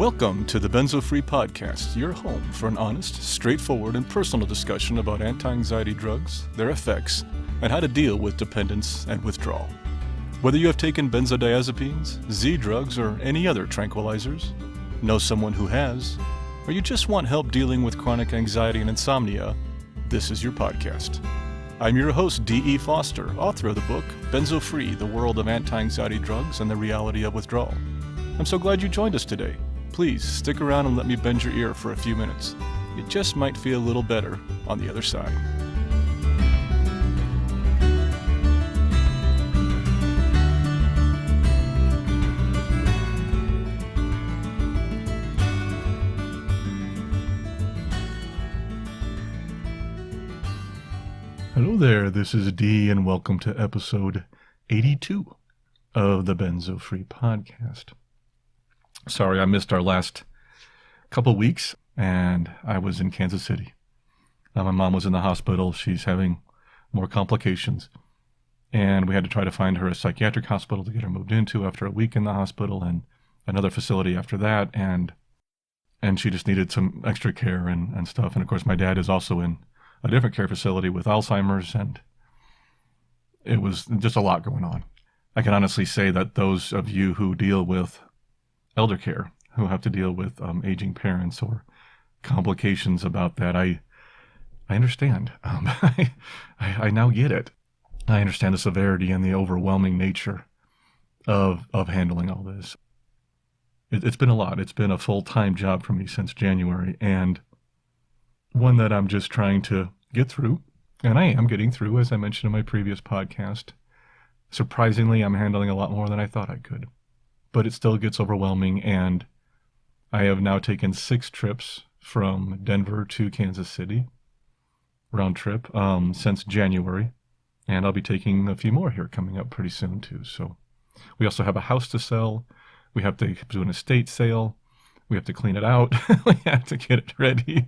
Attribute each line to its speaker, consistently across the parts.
Speaker 1: Welcome to the Benzo Free Podcast, your home for an honest, straightforward, and personal discussion about anti-anxiety drugs, their effects, and how to deal with dependence and withdrawal. Whether you have taken benzodiazepines, Z drugs, or any other tranquilizers, know someone who has, or you just want help dealing with chronic anxiety and insomnia, this is your podcast. I'm your host, D.E. Foster, author of the book, Benzo Free, The World of Anti-Anxiety Drugs and the Reality of Withdrawal. I'm so glad you joined us today. Please stick around and let me bend your ear for a few minutes. It just might feel a little better on the other side. Hello there, this is D, and welcome to episode 82 of the Benzo Free Podcast. Sorry, I missed our last couple weeks, and I was in Kansas City. My mom was in the hospital. She's having more complications, and we had to try to find her a psychiatric hospital to get her moved into after a week in the hospital, and another facility after that, and she just needed some extra care and stuff. And of course, my dad is also in a different care facility with Alzheimer's, and it was just a lot going on. I can honestly say that those of you who deal with elder care, who have to deal with aging parents or complications about that, I understand. I now get it. I understand the severity and the overwhelming nature of handling all this. It's been a lot. It's been a full-time job for me since January, and one that I'm just trying to get through, and I am getting through, as I mentioned in my previous podcast. Surprisingly, I'm handling a lot more than I thought I could, but it still gets overwhelming, and I have now taken 6 trips from Denver to Kansas City, round trip, since January, and I'll be taking a few more here coming up pretty soon too. So we also have a house to sell. We have to do an estate sale. We have to clean it out. We have to get it ready.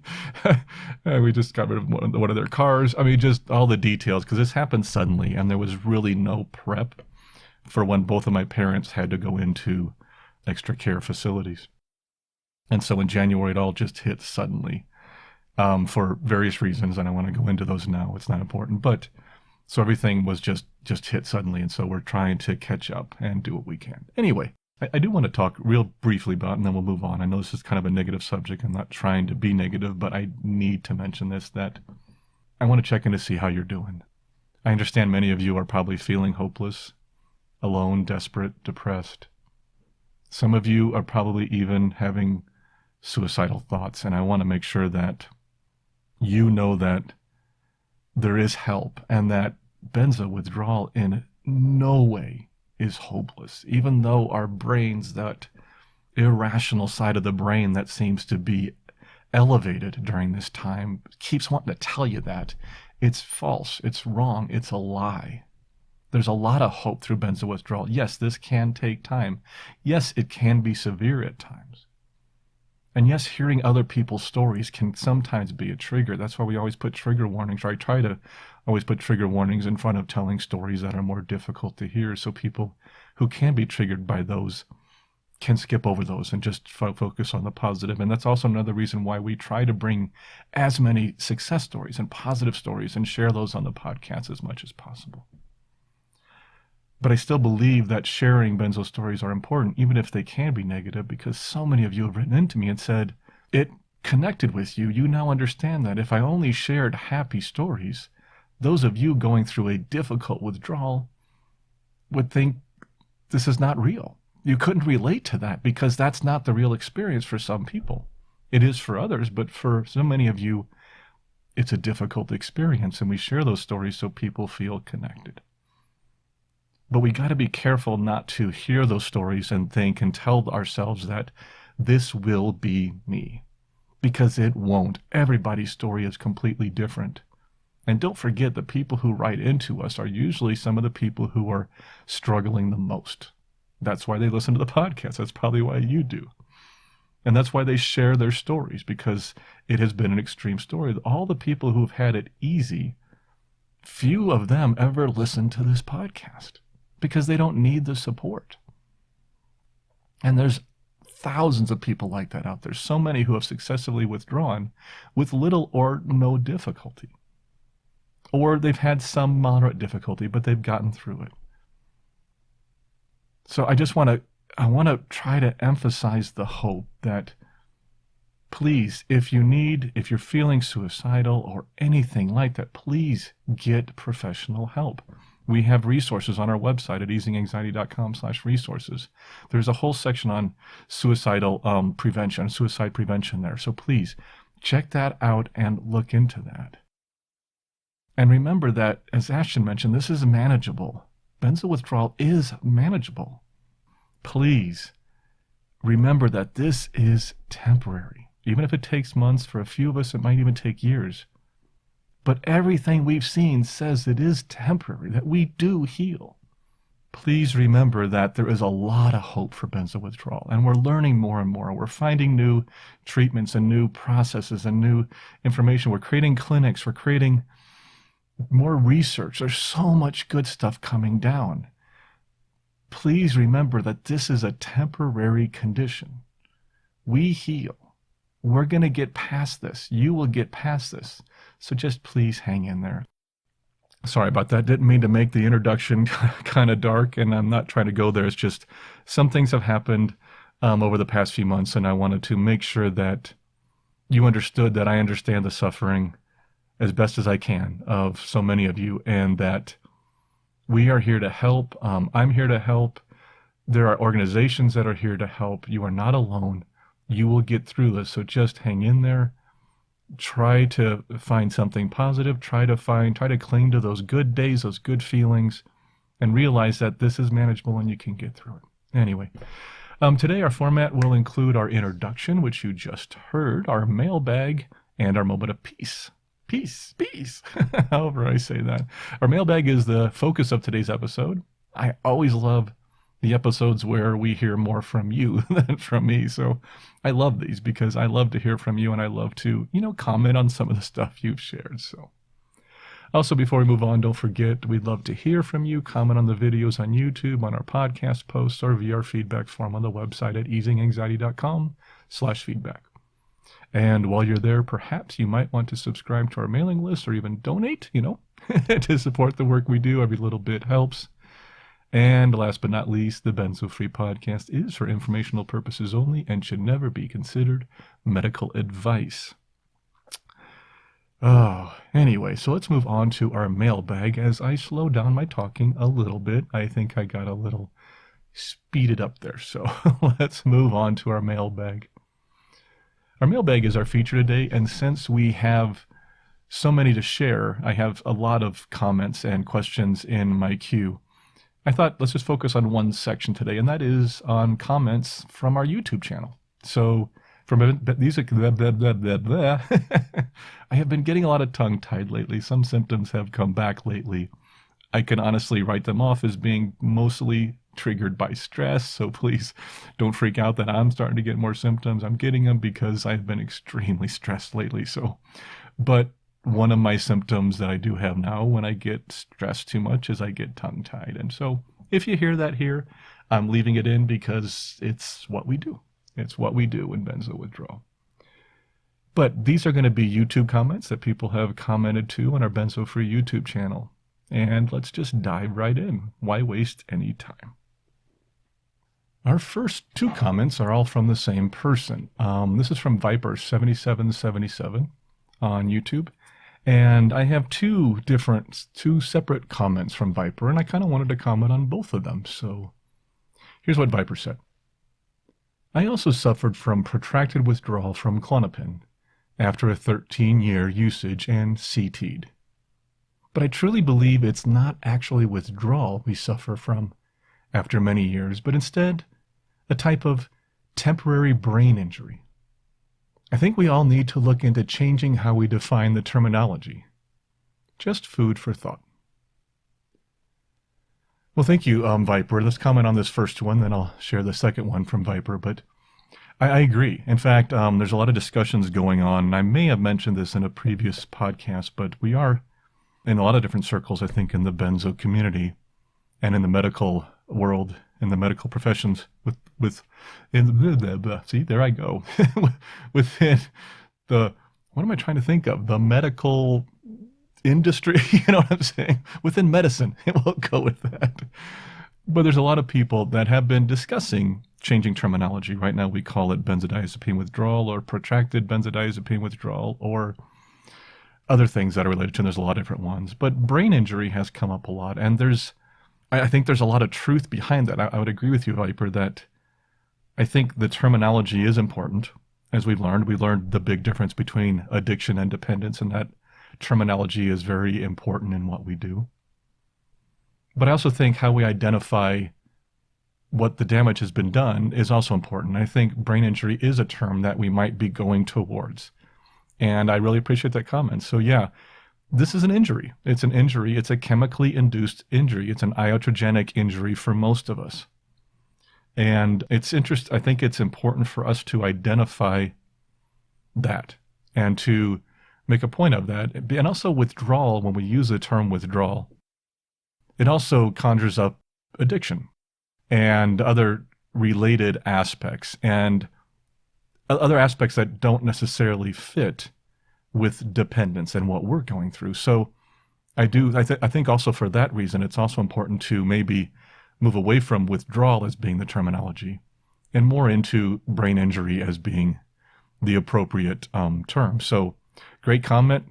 Speaker 1: We just got rid of one of their cars. I mean, just all the details, because this happened suddenly, and there was really no prep for when both of my parents had to go into extra care facilities. And so in January, it all just hit suddenly for various reasons, and I want to go into those now. It's not important. But so everything was just hit suddenly, and so we're trying to catch up and do what we can. Anyway, I do want to talk real briefly about, and then we'll move on. I know this is kind of a negative subject. I'm not trying to be negative, but I need to mention this, that I want to check in to see how you're doing. I understand many of you are probably feeling hopeless, alone, desperate, depressed. Some of you are probably even having suicidal thoughts, and I want to make sure that you know that there is help, and that benzo withdrawal in no way is hopeless, even though our brains, that irrational side of the brain that seems to be elevated during this time, keeps wanting to tell you that it's false, it's wrong, it's a lie. There's a lot of hope through benzo withdrawal. Yes, this can take time. Yes, it can be severe at times. And yes, hearing other people's stories can sometimes be a trigger. That's why we always put trigger warnings, or I try to always put trigger warnings in front of telling stories that are more difficult to hear, so people who can be triggered by those can skip over those and just focus on the positive. And that's also another reason why we try to bring as many success stories and positive stories and share those on the podcast as much as possible. But I still believe that sharing benzo stories are important, even if they can be negative, because so many of you have written into me and said, it connected with you. You now understand that if I only shared happy stories, those of you going through a difficult withdrawal would think this is not real. You couldn't relate to that because that's not the real experience for some people. It is for others, but for so many of you, it's a difficult experience, and we share those stories so people feel connected. But we got to be careful not to hear those stories and think and tell ourselves that this will be me, because it won't. Everybody's story is completely different. And don't forget, the people who write into us are usually some of the people who are struggling the most. That's why they listen to the podcast. That's probably why you do. And that's why they share their stories, because it has been an extreme story. All the people who've had it easy, few of them ever listen to this podcast because they don't need the support. And there's thousands of people like that out there. So many who have successfully withdrawn with little or no difficulty. Or they've had some moderate difficulty, but they've gotten through it. So I want to try to emphasize the hope that, please, if you're feeling suicidal or anything like that, please get professional help. We have resources on our website at easinganxiety.com/resources. There's a whole section on suicide prevention there. So please check that out and look into that. And remember that, as Ashton mentioned, this is manageable. Benzo withdrawal is manageable. Please remember that this is temporary. Even if it takes months, for a few of us, it might even take years. But everything we've seen says it is temporary, that we do heal. Please remember that there is a lot of hope for benzo withdrawal, and we're learning more and more. We're finding new treatments and new processes and new information. We're creating clinics. We're creating more research. There's so much good stuff coming down. Please remember that this is a temporary condition. We heal. We're going to get past this. You will get past this. So just please hang in there. Sorry about that. Didn't mean to make the introduction kind of dark, and I'm not trying to go there. It's just some things have happened over the past few months, and I wanted to make sure that you understood that I understand the suffering as best as I can of so many of you, and that we are here to help. I'm here to help. There are organizations that are here to help. You are not alone. You will get through this. So just hang in there. Try to find something positive. Try to cling to those good days, those good feelings, and realize that this is manageable and you can get through it. Anyway, today our format will include our introduction, which you just heard, our mailbag, and our moment of peace. Peace. However I say that. Our mailbag is the focus of today's episode. I always love the episodes where we hear more from you than from me. So I love these because I love to hear from you, and I love to, comment on some of the stuff you've shared. So also, before we move on, don't forget, we'd love to hear from you. Comment on the videos on YouTube, on our podcast posts, or via our feedback form on the website at easinganxiety.com/feedback. And while you're there, perhaps you might want to subscribe to our mailing list or even donate, to support the work we do. Every little bit helps. And last but not least, the Benzo Free Podcast is for informational purposes only and should never be considered medical advice. Anyway, so let's move on to our mailbag as I slow down my talking a little bit. I think I got a little speeded up there. So let's move on to our mailbag. Our mailbag is our feature today, and since we have so many to share, I have a lot of comments and questions in my queue. I thought let's just focus on one section today, and that is on comments from our YouTube channel. So these are I have been getting a lot of tongue-tied lately. Some symptoms have come back lately. I can honestly write them off as being mostly triggered by stress, so please don't freak out that I'm starting to get more symptoms. I'm getting them because I've been extremely stressed lately. But one of my symptoms that I do have now when I get stressed too much is I get tongue-tied. And so if you hear that here, I'm leaving it in because it's what we do. It's what we do in benzo withdrawal. But these are going to be YouTube comments that people have commented to on our Benzo Free YouTube channel. And let's just dive right in. Why waste any time? Our first two comments are all from the same person. This is from Viper7777 on YouTube. And I have two separate comments from Viper, and I kind of wanted to comment on both of them. So here's what Viper said. I also suffered from protracted withdrawal from Klonopin after a 13-year usage and CT'd. But I truly believe it's not actually withdrawal we suffer from after many years, but instead a type of temporary brain injury. I think we all need to look into changing how we define the terminology. Just food for thought. Well, thank you, Viper. Let's comment on this first one, then I'll share the second one from Viper. But I agree. In fact, there's a lot of discussions going on, and I may have mentioned this in a previous podcast, but we are in a lot of different circles, I think, in the benzo community and in the medical world, in the medical professions, with see, there I go. Within the, what am I trying to think of? The medical industry, you know what I'm saying? Within medicine, we'll go with that. But there's a lot of people that have been discussing changing terminology. Right now we call it benzodiazepine withdrawal or protracted benzodiazepine withdrawal or other things that are related to it. There's a lot of different ones. But brain injury has come up a lot. And I think there's a lot of truth behind that. I would agree with you, Viper, that I think the terminology is important. As we learned the big difference between addiction and dependence, and that terminology is very important in what we do. But I also think how we identify what the damage has been done is also important. I think brain injury is a term that we might be going towards. And I really appreciate that comment. So yeah, this is an injury. It's an injury. It's a chemically induced injury. It's an iatrogenic injury for most of us. And I think it's important for us to identify that and to make a point of that. And also withdrawal, when we use the term withdrawal, it also conjures up addiction and other related aspects and other aspects that don't necessarily fit with dependence and what we're going through. So I think also for that reason, it's also important to maybe move away from withdrawal as being the terminology and more into brain injury as being the appropriate term. So great comment.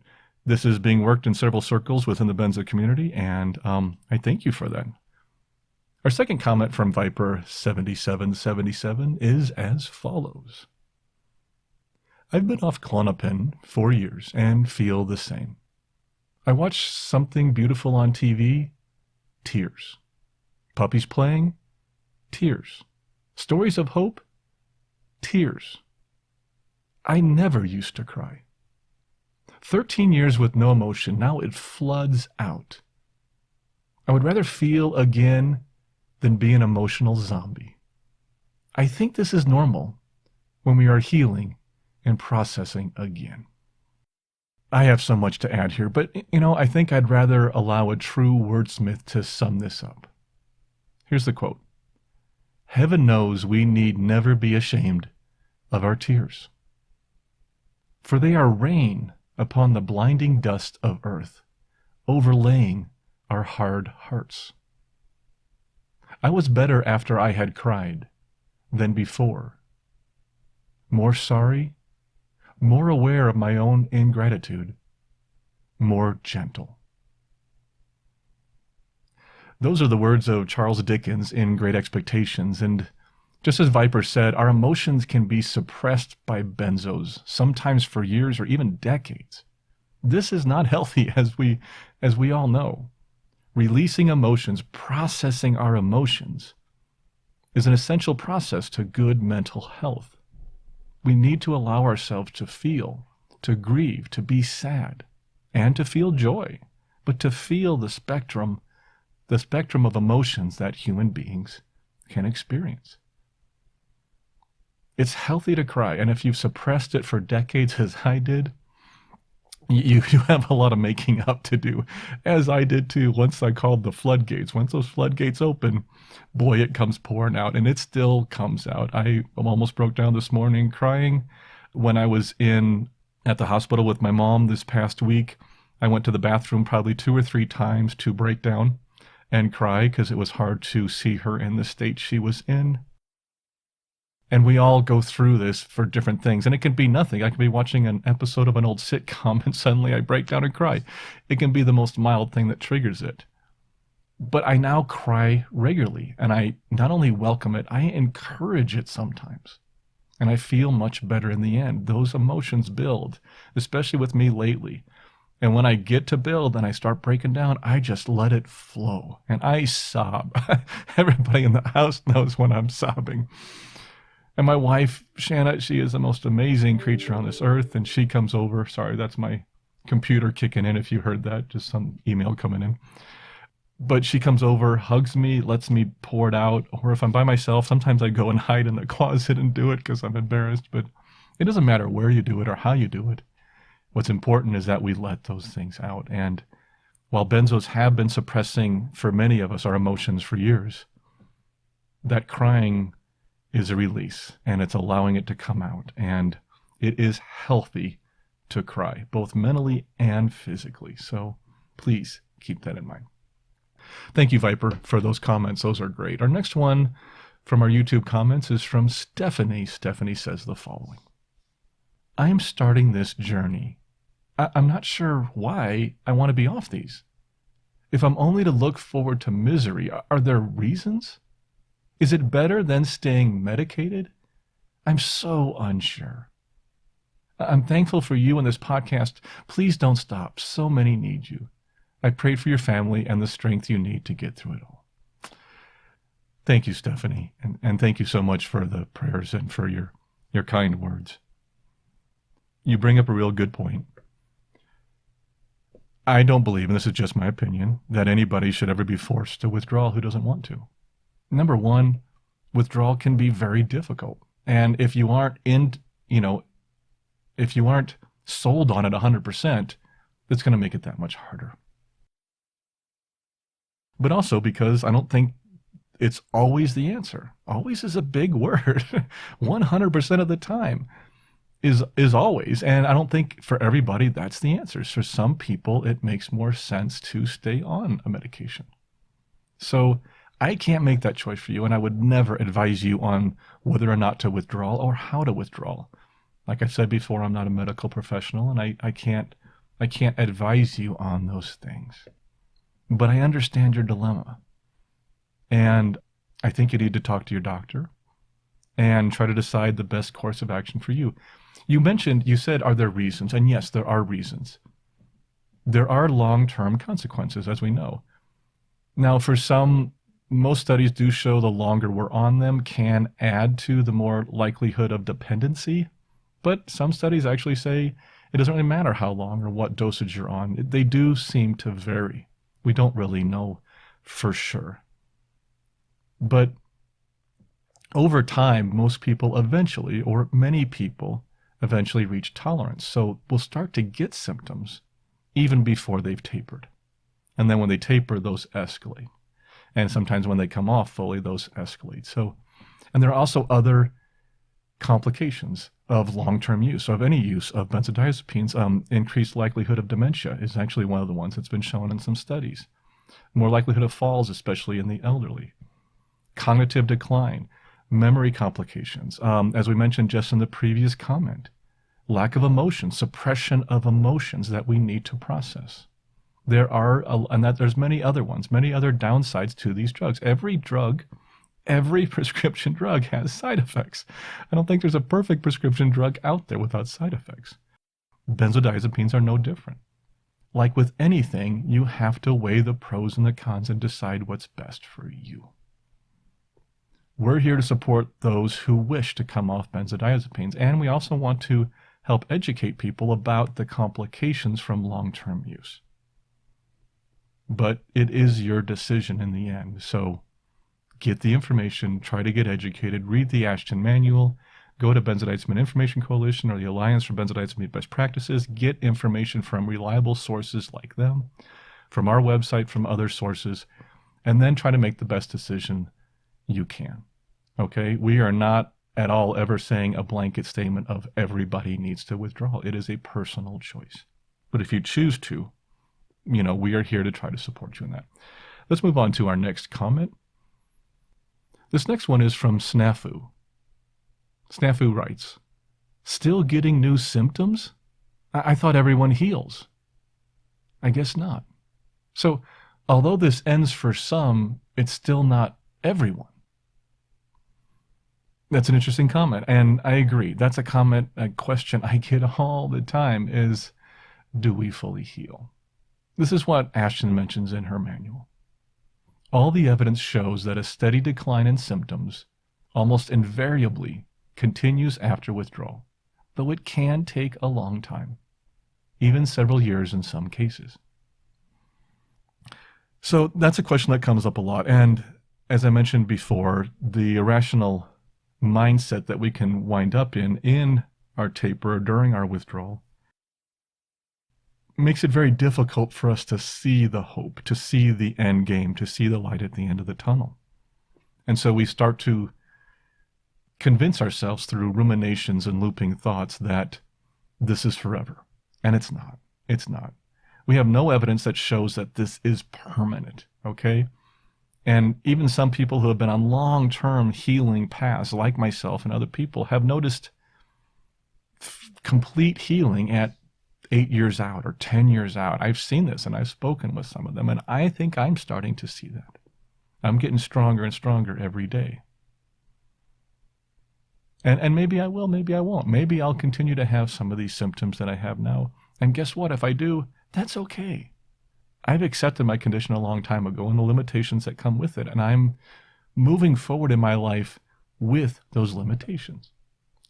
Speaker 1: This is being worked in several circles within the Benzo community, and I thank you for that. Our second comment from Viper 7777 is as follows. I've been off Klonopin 4 years and feel the same. I watch something beautiful on TV, tears. Puppies playing, tears. Stories of hope, tears. I never used to cry. 13 years with no emotion, now it floods out. I would rather feel again than be an emotional zombie. I think this is normal when we are healing and processing again. I have so much to add here, but I think I'd rather allow a true wordsmith to sum this up. Here's the quote. Heaven knows we need never be ashamed of our tears, for they are rain upon the blinding dust of earth, overlaying our hard hearts. I was better after I had cried than before, more sorry, more aware of my own ingratitude, more gentle. Those are the words of Charles Dickens in Great Expectations. And just as Viper said, our emotions can be suppressed by benzos, sometimes for years or even decades. This is not healthy, as we all know. Releasing emotions, processing our emotions, is an essential process to good mental health. We need to allow ourselves to feel, to grieve, to be sad, and to feel joy, but to feel the spectrum of emotions that human beings can experience. It's healthy to cry, and if you've suppressed it for decades, as I did, you have a lot of making up to do, as I did too. Once I called the floodgates. Once those floodgates open, boy, it comes pouring out, and it still comes out. I almost broke down this morning crying when I was at the hospital with my mom this past week. I went to the bathroom probably 2 or 3 times to break down and cry because it was hard to see her in the state she was in. And we all go through this for different things. And it can be nothing. I can be watching an episode of an old sitcom and suddenly I break down and cry. It can be the most mild thing that triggers it. But I now cry regularly. And I not only welcome it, I encourage it sometimes. And I feel much better in the end. Those emotions build, especially with me lately. And when I get to build and I start breaking down, I just let it flow. And I sob. Everybody in the house knows when I'm sobbing. And my wife, Shanna, she is the most amazing creature on this earth. And she comes over. Sorry, that's my computer kicking in if you heard that. Just some email coming in. But she comes over, hugs me, lets me pour it out. Or if I'm by myself, sometimes I go and hide in the closet and do it because I'm embarrassed. But it doesn't matter where you do it or how you do it. What's important is that we let those things out. And while benzos have been suppressing, for many of us, our emotions for years, that crying is a release, and it's allowing it to come out. And it is healthy to cry, both mentally and physically. So please keep that in mind. Thank you, Viper, for those comments. Those are great. Our next one from our YouTube comments is from Stephanie. Stephanie says the following. I am starting this journey. I'm not sure why I want to be off these. If I'm only to look forward to misery, are there reasons? Is it better than staying medicated? I'm so unsure. I'm thankful for you and this podcast. Please don't stop. So many need you. I prayed for your family and the strength you need to get through it all. Thank you, Stephanie. And thank you so much for the prayers and for your kind words. You bring up a real good point. I don't believe, and this is just my opinion, that anybody should ever be forced to withdraw who doesn't want to. Number one, withdrawal can be very difficult. And if you aren't if you aren't sold on it 100%, it's going to make it that much harder. But also because I don't think it's always the answer. Always is a big word. 100% of the time is always. And I don't think for everybody that's the answer. For some people, it makes more sense to stay on a medication. So I can't make that choice for you, and I would never advise you on whether or not to withdraw or how to withdraw. Like I said before, I'm not a medical professional, and I can't advise you on those things. But I understand your dilemma. And I think you need to talk to your doctor and try to decide the best course of action for you. You said, are there reasons? And yes, there are reasons. There are long-term consequences, as we know. Now, for some, most studies do show the longer we're on them can add to the more likelihood of dependency. But some studies actually say it doesn't really matter how long or what dosage you're on. They do seem to vary. We don't really know for sure. But over time, most people eventually, or many people, eventually reach tolerance. So we'll start to get symptoms even before they've tapered. And then when they taper, those escalate. And sometimes when they come off fully, those escalate. So, and there are also other complications of long-term use, of any use of benzodiazepines. Increased likelihood of dementia is actually one of the ones that's been shown in some studies. More likelihood of falls, especially in the elderly. Cognitive decline, memory complications. As we mentioned just in the previous comment, lack of emotion, suppression of emotions that we need to process. There's many other ones, many other downsides to these drugs. Every prescription drug has side effects. I don't think there's a perfect prescription drug out there without side effects. Benzodiazepines are no different. Like with anything, you have to weigh the pros and the cons and decide what's best for you. We're here to support those who wish to come off benzodiazepines, and we also want to help educate people about the complications from long-term use. But it is your decision in the end, so get the information, try to get educated, read the Ashton Manual, go to Benzodiazepine Information Coalition or the Alliance for Benzodiazepine Best Practices, get information from reliable sources like them, from our website, from other sources, and then try to make the best decision you can. Okay? We are not at all ever saying a blanket statement of everybody needs to withdraw. It is a personal choice. But if you choose to, we are here to try to support you in that. Let's move on to our next comment. This next one is from Snafu. Snafu writes, still getting new symptoms? I thought everyone heals. I guess not. So, although this ends for some, it's still not everyone. That's an interesting comment, and I agree. That's a question I get all the time is, do we fully heal? This is what Ashton mentions in her manual. All the evidence shows that a steady decline in symptoms almost invariably continues after withdrawal, though it can take a long time, even several years in some cases. So that's a question that comes up a lot. And as I mentioned before, the irrational mindset that we can wind up in our taper or during our withdrawal makes it very difficult for us to see the hope, to see the end game, to see the light at the end of the tunnel. And so we start to convince ourselves through ruminations and looping thoughts that this is forever. And it's not. It's not. We have no evidence that shows that this is permanent, okay? And even some people who have been on long-term healing paths, like myself and other people, have noticed complete healing at 8 years out or 10 years out. I've seen this, and I've spoken with some of them, and I think I'm starting to see that. I'm getting stronger and stronger every day. And maybe I will, maybe I won't. Maybe I'll continue to have some of these symptoms that I have now. And guess what? If I do, that's okay. I've accepted my condition a long time ago and the limitations that come with it. And I'm moving forward in my life with those limitations.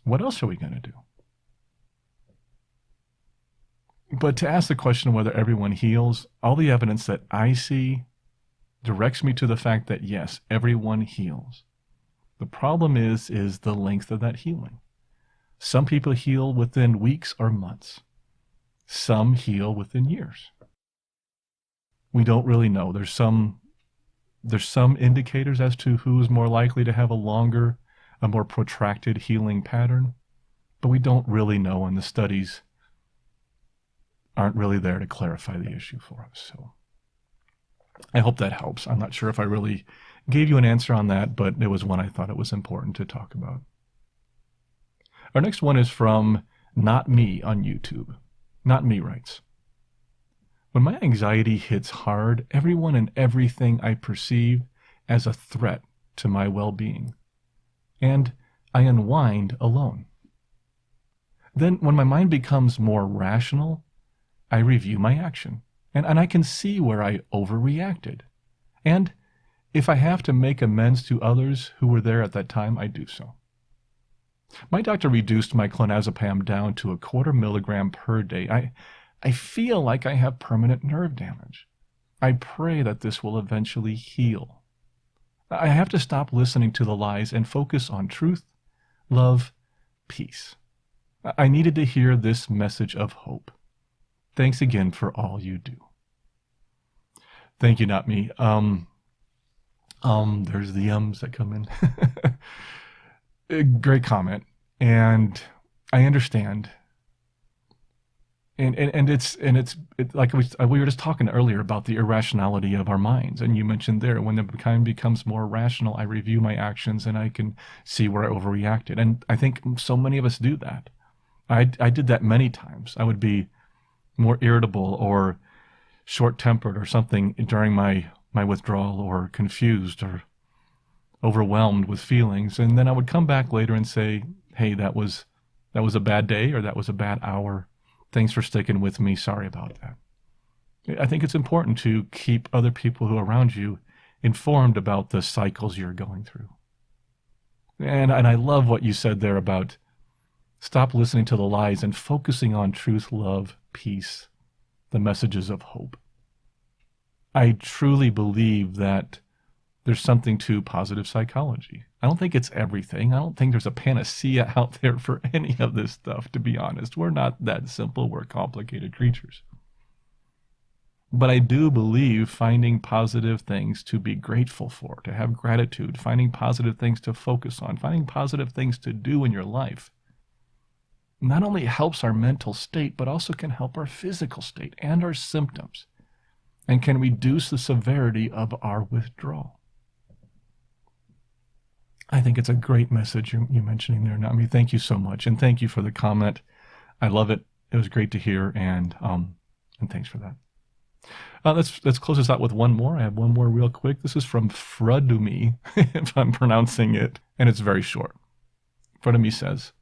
Speaker 1: What else are we going to do? But to ask the question whether everyone heals, all the evidence that I see directs me to the fact that yes, everyone heals. The problem is the length of that healing. Some people heal within weeks or months. Some heal within years. We don't really know. There's some indicators as to who's more likely to have a more protracted healing pattern, but we don't really know, and the studies aren't really there to clarify the issue for us. So I hope that helps. I'm not sure if I really gave you an answer on that, but it was one I thought it was important to talk about. Our next one is from Not Me on YouTube. Not Me writes, when my anxiety hits hard, everyone and everything I perceive as a threat to my well-being, and I unwind alone. Then when my mind becomes more rational, I review my action, and I can see where I overreacted. And if I have to make amends to others who were there at that time, I do so. My doctor reduced my clonazepam down to 1/4 milligram per day. I feel like I have permanent nerve damage. I pray that this will eventually heal. I have to stop listening to the lies and focus on truth, love, peace. I needed to hear this message of hope. Thanks again for all you do. Thank you, Not Me. There's the ums that come in. Great comment. And I understand. And it's like we were just talking earlier about the irrationality of our minds. And you mentioned there, when the mind becomes more rational, I review my actions and I can see where I overreacted. And I think so many of us do that. I did that many times. I would be more irritable or short-tempered or something during my withdrawal, or confused or overwhelmed with feelings. And then I would come back later and say, hey, that was a bad day, or that was a bad hour. Thanks for sticking with me. Sorry about that. I think it's important to keep other people who are around you informed about the cycles you're going through. And I love what you said there about stop listening to the lies and focusing on truth, love, peace, the messages of hope. I truly believe that there's something to positive psychology. I don't think it's everything. I don't think there's a panacea out there for any of this stuff, to be honest. We're not that simple. We're complicated creatures. But I do believe finding positive things to be grateful for, to have gratitude, finding positive things to focus on, finding positive things to do in your life, not only helps our mental state, but also can help our physical state and our symptoms, and can reduce the severity of our withdrawal. I think it's a great message you're mentioning there, Nami. Thank you so much, and thank you for the comment. I love it. It was great to hear, and thanks for that. Let's close this out with one more. I have one more real quick. This is from Fradumi, if I'm pronouncing it, and it's very short. Fradumi says,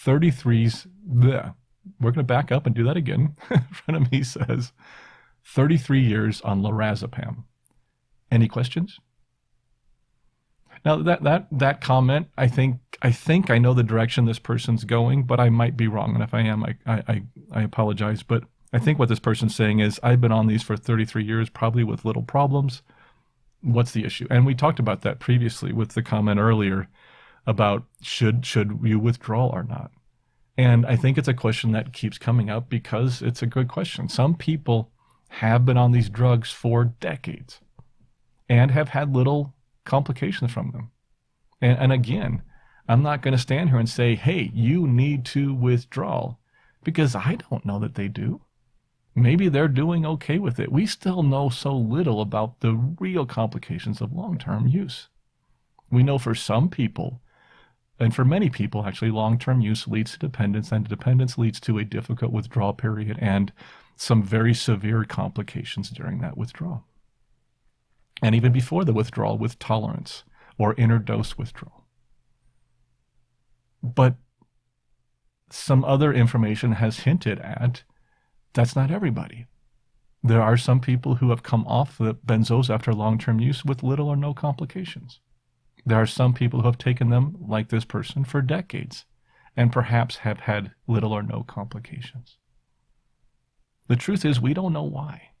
Speaker 1: 33's, bleh. We're going to back up and do that again. Fradumi says, 33 years on lorazepam. Any questions? Now that comment, I think I know the direction this person's going, but I might be wrong. And if I am, I apologize. But I think what this person's saying is, I've been on these for 33 years, probably with little problems. What's the issue? And we talked about that previously with the comment earlier about should you withdraw or not. And I think it's a question that keeps coming up because it's a good question. Some people have been on these drugs for decades and have had little complications from them. And again, I'm not going to stand here and say, hey, you need to withdraw, because I don't know that they do. Maybe they're doing okay with it. We still know so little about the real complications of long-term use. We know for some people, and for many people, actually, long-term use leads to dependence, and dependence leads to a difficult withdrawal period and some very severe complications during that withdrawal. And even before the withdrawal, with tolerance or inner dose withdrawal. But some other information has hinted at that's not everybody. There are some people who have come off the benzos after long-term use with little or no complications. There are some people who have taken them, like this person, for decades and perhaps have had little or no complications. The truth is, we don't know why.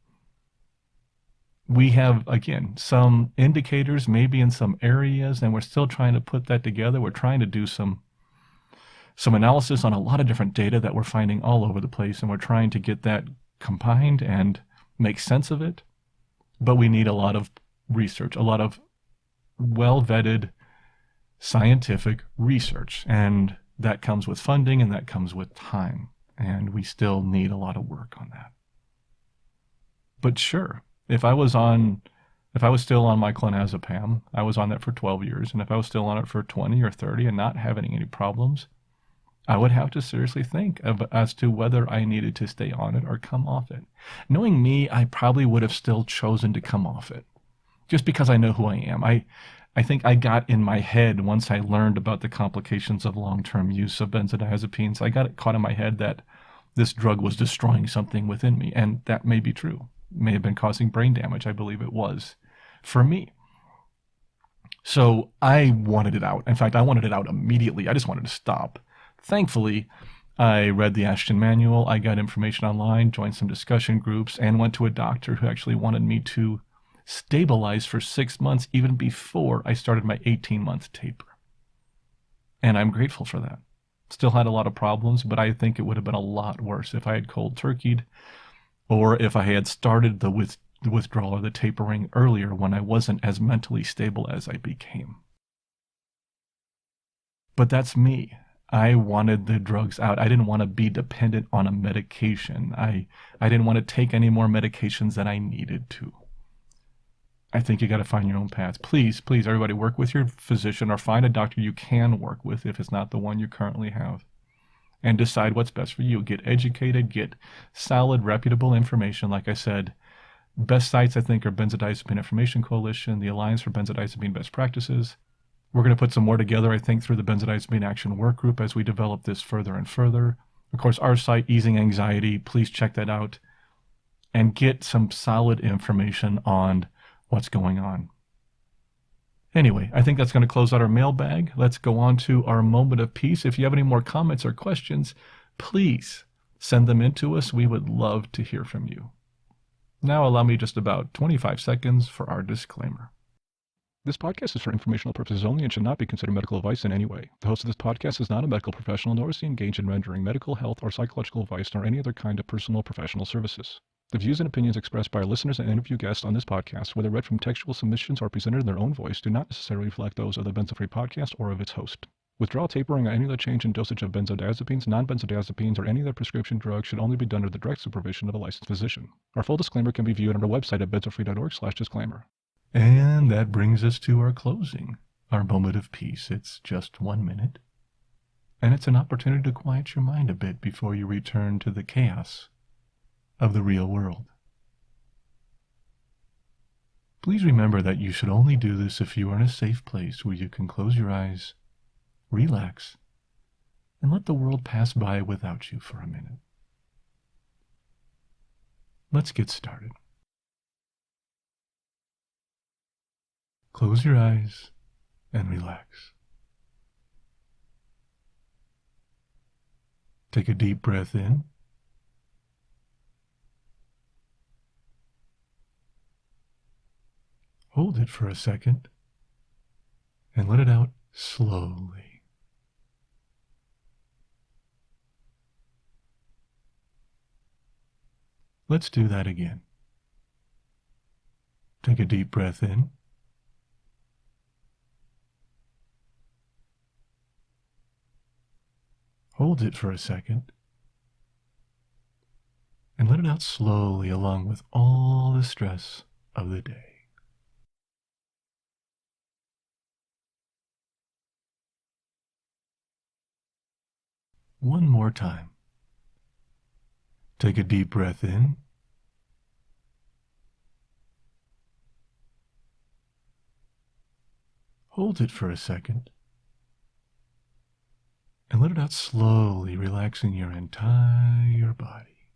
Speaker 1: We have, again, some indicators maybe in some areas, and we're still trying to put that together. We're trying to do some analysis on a lot of different data that we're finding all over the place, and we're trying to get that combined and make sense of it. But we need a lot of research, a lot of well-vetted scientific research, and that comes with funding and that comes with time, and we still need a lot of work on that. But sure, if I was still on my clonazepam, I was on that for 12 years, and if I was still on it for 20 or 30 and not having any problems, I would have to seriously think as to whether I needed to stay on it or come off it. Knowing me, I probably would have still chosen to come off it, just because I know who I am. I think I got in my head, once I learned about the complications of long-term use of benzodiazepines, I got it caught in my head that this drug was destroying something within me, and that may be true. It may have been causing brain damage. I believe it was for me. So I wanted it out. In fact, I wanted it out immediately. I just wanted to stop. Thankfully, I read the Ashton Manual, I got information online, joined some discussion groups, and went to a doctor who actually wanted me to stabilize for 6 months even before I started my 18-month taper. And I'm grateful for that. Still had a lot of problems, but I think it would have been a lot worse if I had cold turkeyed, or if I had started the withdrawal or the tapering earlier when I wasn't as mentally stable as I became. But that's me. I wanted the drugs out. I didn't want to be dependent on a medication. I didn't want to take any more medications than I needed to. I think you got to find your own path. Please, everybody, work with your physician or find a doctor you can work with if it's not the one you currently have, and decide what's best for you. Get educated, get solid, reputable information. Like I said, best sites I think are Benzodiazepine Information Coalition, the Alliance for Benzodiazepine Best Practices. We're going to put some more together, I think, through the Benzodiazepine Action Work Group as we develop this further and further. Of course, our site, Easing Anxiety, please check that out and get some solid information on what's going on. Anyway, I think that's going to close out our mailbag. Let's go on to our moment of peace. If you have any more comments or questions, please send them in to us. We would love to hear from you. Now allow me just about 25 seconds for our disclaimer. This podcast is for informational purposes only and should not be considered medical advice in any way. The host of this podcast is not a medical professional, nor is he engaged in rendering medical, health, or psychological advice, nor any other kind of personal or professional services. The views and opinions expressed by our listeners and interview guests on this podcast, whether read from textual submissions or presented in their own voice, do not necessarily reflect those of the Benzo Free podcast or of its host. Withdrawal, tapering, or any other change in dosage of benzodiazepines, non-benzodiazepines, or any other prescription drug should only be done under the direct supervision of a licensed physician. Our full disclaimer can be viewed on our website at benzofree.org/disclaimer. And that brings us to our closing, our moment of peace. It's just 1 minute, and it's an opportunity to quiet your mind a bit before you return to the chaos of the real world. Please remember that you should only do this if you are in a safe place where you can close your eyes, relax, and let the world pass by without you for a minute. Let's get started. Close your eyes and relax. Take a deep breath in. Hold it for a second and let it out slowly. Let's do that again. Take a deep breath in. Hold it for a second and let it out slowly along with all the stress of the day. One more time. Take a deep breath in. Hold it for a second and let it out slowly, relaxing your entire body.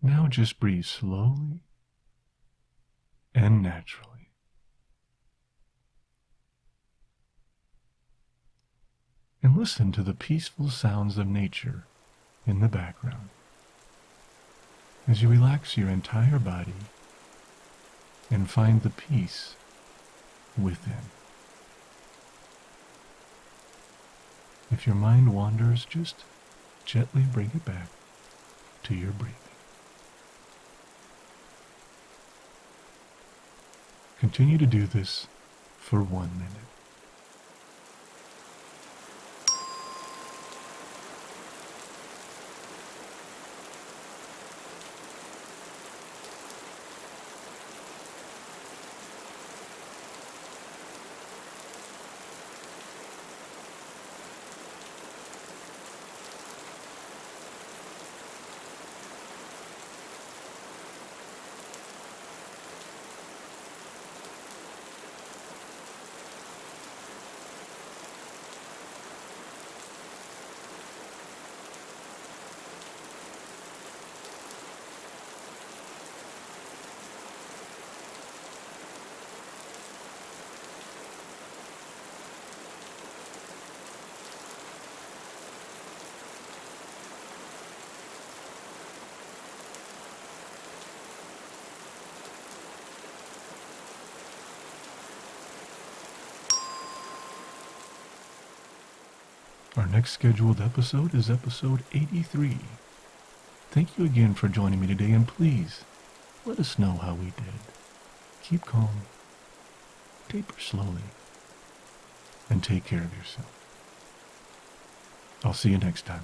Speaker 1: Now just breathe slowly and naturally. And listen to the peaceful sounds of nature in the background as you relax your entire body and find the peace within. If your mind wanders, just gently bring it back to your breathing. Continue to do this for 1 minute. Our next scheduled episode is episode 83. Thank you again for joining me today, and please let us know how we did. Keep calm, taper slowly, and take care of yourself. I'll see you next time.